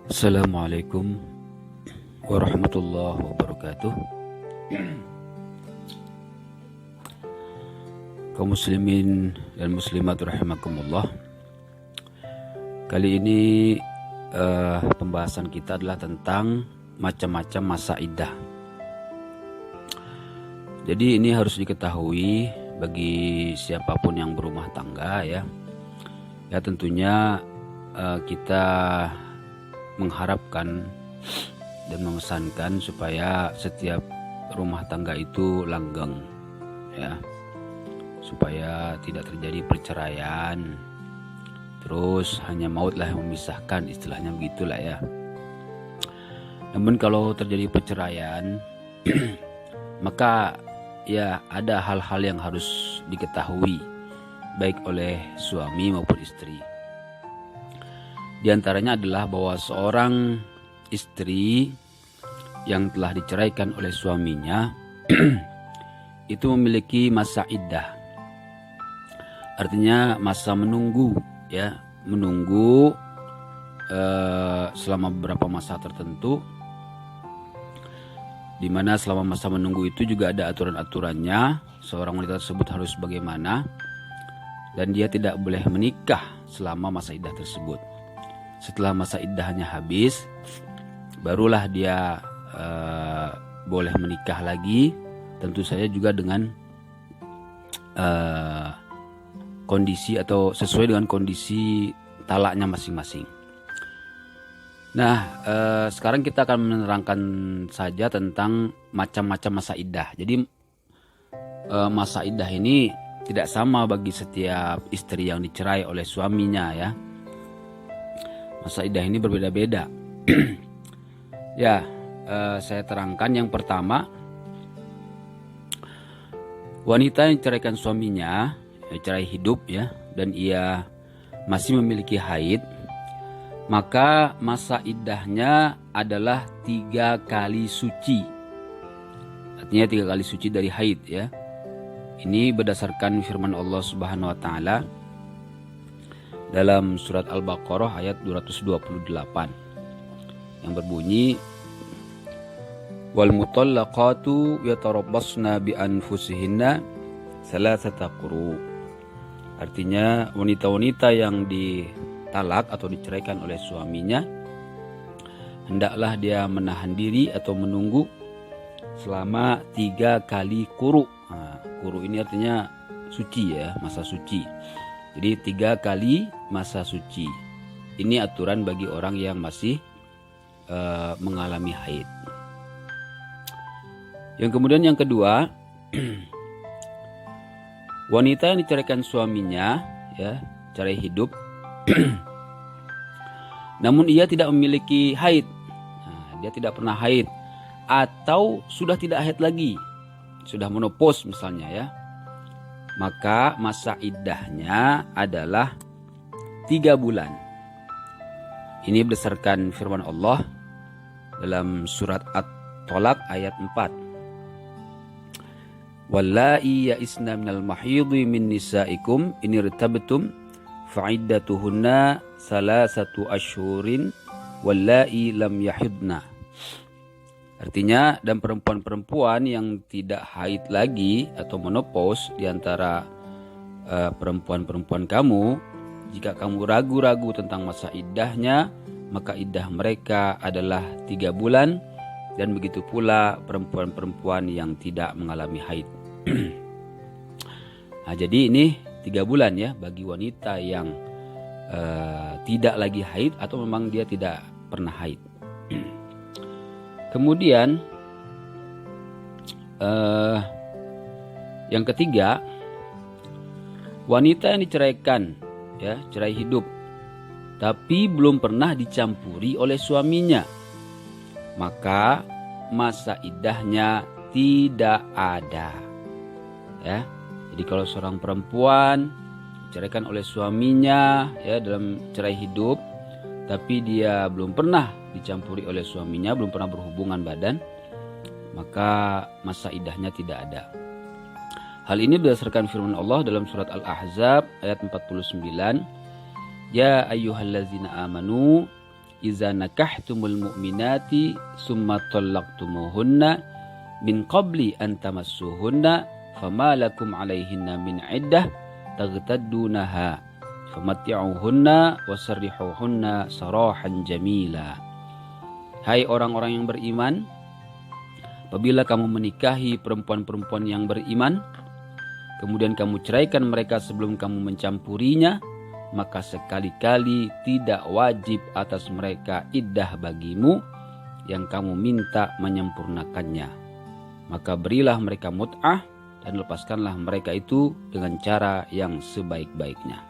Assalamualaikum warahmatullahi wabarakatuh. Kaum muslimin dan muslimat rahimakumullah. Kali ini pembahasan kita adalah tentang macam-macam masa iddah. Jadi ini harus diketahui bagi siapapun yang berumah tangga ya. Ya tentunya kita mengharapkan dan memesankan supaya setiap rumah tangga itu langgeng ya, supaya tidak terjadi perceraian, terus hanya mautlah yang memisahkan, istilahnya begitulah ya. Namun kalau terjadi perceraian maka ya ada hal-hal yang harus diketahui baik oleh suami maupun istri. Di antaranya adalah bahwa seorang istri yang telah diceraikan oleh suaminya itu memiliki masa iddah. Artinya masa menunggu ya, menunggu selama beberapa masa tertentu, di mana selama masa menunggu itu juga ada aturan-aturannya. Seorang wanita tersebut harus bagaimana, dan dia tidak boleh menikah selama masa iddah tersebut. Setelah masa iddahnya habis, barulah dia boleh menikah lagi, tentu saja juga dengan kondisi atau sesuai dengan kondisi talaknya masing-masing. Nah, sekarang kita akan menerangkan saja tentang macam-macam masa iddah. Jadi masa iddah ini tidak sama bagi setiap istri yang dicerai oleh suaminya ya. Masa iddah ini berbeda-beda. Ya, saya terangkan yang pertama, wanita yang diceraikan suaminya, cerai hidup ya, dan ia masih memiliki haid, maka masa iddahnya adalah 3 kali suci. Artinya 3 kali suci dari haid ya. Ini berdasarkan firman Allah Subhanahu wa taala dalam surat Al-Baqarah ayat 228 yang berbunyi, wal mutallaqatu yatarabbasna bi anfusihinna salasata quru. Artinya wanita-wanita yang ditalak atau diceraikan oleh suaminya, hendaklah dia menahan diri atau menunggu selama 3 kali quru. Nah, quru ini artinya suci ya, masa suci. Jadi 3 kali masa suci. Ini aturan bagi orang yang masih mengalami haid. Yang kemudian yang kedua, wanita yang diceraikan suaminya ya, cerai hidup, namun ia tidak memiliki haid. Nah, dia tidak pernah haid atau sudah tidak haid lagi, sudah menopause misalnya ya. Maka masa iddahnya adalah 3 bulan. Ini berdasarkan firman Allah dalam surat At-Tolak ayat 4. Wallahi ya'isna minal mahidhi min nisaikum in irtabtum fa'iddatuhunna salasatu asyhurin wallahi lam yahidna. Artinya, dan perempuan-perempuan yang tidak haid lagi atau menopause di antara perempuan-perempuan kamu, jika kamu ragu-ragu tentang masa iddahnya, maka iddah mereka adalah 3 bulan, dan begitu pula perempuan-perempuan yang tidak mengalami haid. Nah, jadi ini 3 bulan ya bagi wanita yang tidak lagi haid atau memang dia tidak pernah haid. Kemudian yang ketiga, wanita yang diceraikan ya, cerai hidup, tapi belum pernah dicampuri oleh suaminya, maka masa iddahnya tidak ada ya. Jadi kalau seorang perempuan diceraikan oleh suaminya ya dalam cerai hidup, tapi dia belum pernah dicampuri oleh suaminya, belum pernah berhubungan badan, maka masa iddahnya tidak ada. Hal ini berdasarkan firman Allah dalam surat Al-Ahzab ayat 49. Ya ayyuhallazina amanu iza nakahtumul mu'minati summa talaqtumuhunna min qabli an tamassuhunna fama lakum alaihinna min iddah tagtaddunaha famatti'uhunna wasarrihuhunna sarahan jamila. Hai orang-orang yang beriman, apabila kamu menikahi perempuan-perempuan yang beriman, kemudian kamu ceraikan mereka sebelum kamu mencampurinya, maka sekali-kali tidak wajib atas mereka iddah bagimu yang kamu minta menyempurnakannya. Maka berilah mereka mut'ah dan lepaskanlah mereka itu dengan cara yang sebaik-baiknya.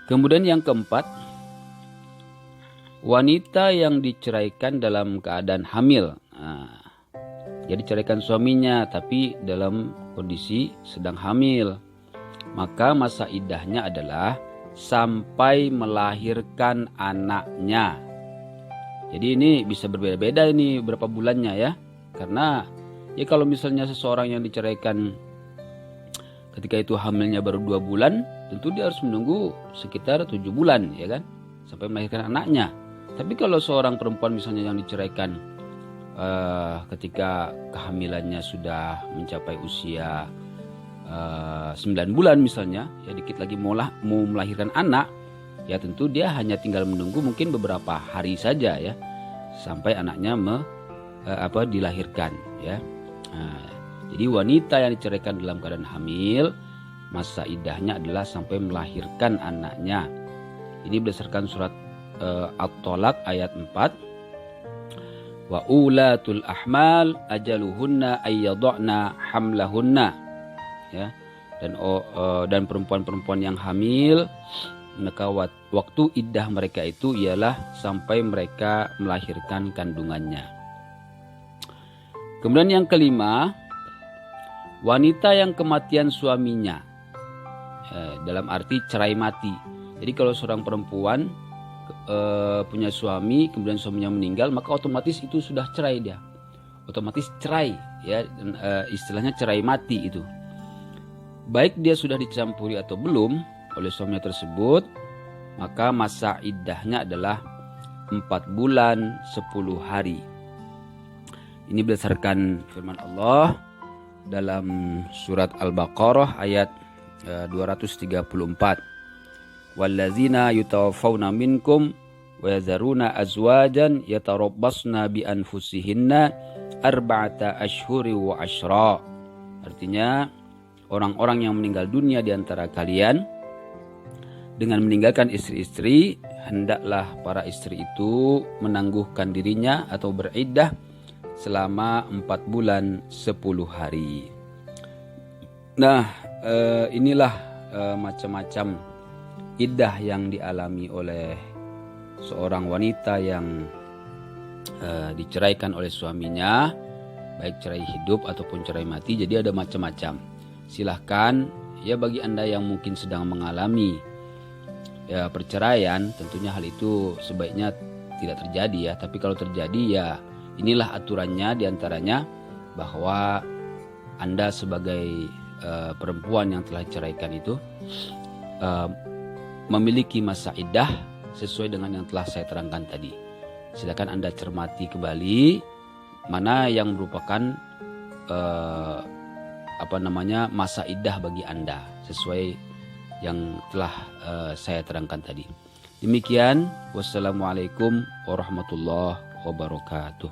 Kemudian yang keempat, wanita yang diceraikan dalam keadaan hamil. Dia diceraikan suaminya tapi dalam kondisi sedang hamil. Maka masa iddahnya adalah sampai melahirkan anaknya. Jadi ini bisa berbeda-beda ini berapa bulannya ya. Karena ya kalau misalnya seseorang yang diceraikan ketika itu hamilnya baru 2 bulan, tentu dia harus menunggu sekitar 7 bulan ya kan, sampai melahirkan anaknya. Tapi kalau seorang perempuan misalnya yang diceraikan ketika kehamilannya sudah mencapai usia 9 bulan misalnya, ya dikit lagi mau melahirkan anak, ya tentu dia hanya tinggal menunggu mungkin beberapa hari saja ya sampai anaknya dilahirkan ya. Jadi wanita yang diceraikan dalam keadaan hamil, masa iddahnya adalah sampai melahirkan anaknya. Ini berdasarkan surat At-Tolak ayat 4. Wa ulatul ahmal ajaluhunna ayyadna hamlahunna. Ya, dan perempuan-perempuan yang hamil, maka waktu iddah mereka itu ialah sampai mereka melahirkan kandungannya. Kemudian yang kelima, wanita yang kematian suaminya, dalam arti cerai mati. Jadi kalau seorang perempuan punya suami, kemudian suaminya meninggal, maka otomatis itu sudah cerai dia, otomatis cerai ya, istilahnya cerai mati itu. Baik dia sudah dicampuri atau belum oleh suaminya tersebut, maka masa iddahnya adalah 4 bulan 10 hari. Ini berdasarkan firman Allah dalam surat Al-Baqarah ayat 234. Wallazina yutawaffawna minkum wa yazaruna azwajan yatarabbasna bi anfusihinna arba'ata ashhuri wa ashra. Artinya orang-orang yang meninggal dunia di antara kalian dengan meninggalkan istri-istri, hendaklah para istri itu menangguhkan dirinya atau beriddah selama 4 bulan 10 hari. Nah, inilah macam-macam iddah yang dialami oleh seorang wanita yang diceraikan oleh suaminya, baik cerai hidup ataupun cerai mati. Jadi ada macam-macam. Silahkan ya bagi Anda yang mungkin sedang mengalami ya perceraian, tentunya hal itu sebaiknya tidak terjadi ya. Tapi kalau terjadi ya inilah aturannya, diantaranya bahwa Anda sebagai perempuan yang telah diceraikan itu memiliki masa iddah sesuai dengan yang telah saya terangkan tadi. Silakan Anda cermati kembali mana yang merupakan masa iddah bagi Anda sesuai yang telah saya terangkan tadi. Demikian, wassalamualaikum warahmatullahi wabarakatuh.